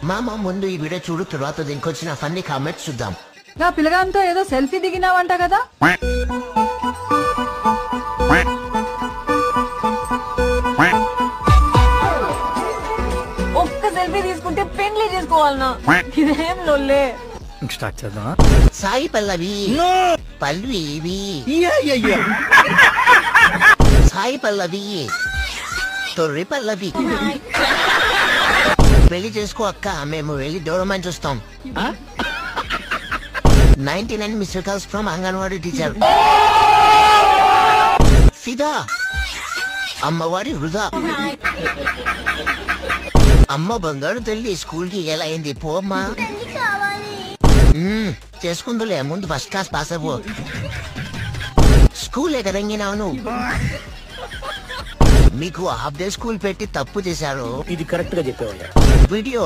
మామ ముందు ఈ వీడియో చూడు, తర్వాత దీనికి వచ్చిన ఫన్నీ కామెంట్స్ చూద్దాం. నా పిల్లగాంతో ఏదో సెల్ఫీ దిగినావంట కదా? ఒక్క సెల్ఫీ తీసుకుంటే పెళ్లి చేసుకోవాలనా? ఇదేం లొల్లే. స్టార్ట్ చేద్దాం. సాయి పల్లవి పల్లవి సాయి పల్లవి తొర్రి పల్లవి పెళ్లి చేసుకో అక్క, మేము వెళ్ళి దూరమని చూస్తాం. 99 missed calls from anganwadi teacher. ఫిదా అమ్మవారి వృధా. అమ్మ బంగారు తల్లి స్కూల్ కి ఎలా అయింది పోమ్మా. చేసుకుందులే, ముందు ఫస్ట్ క్లాస్ పాస్ అవ్వు. స్కూల్ ఎగరంగినావు నువ్వు. మీకు హాఫ్ డే స్కూల్ పెట్టి తప్పు చేశారు. ఇది కరెక్ట్ గా చెప్పేవాళ్ళు. వీడియో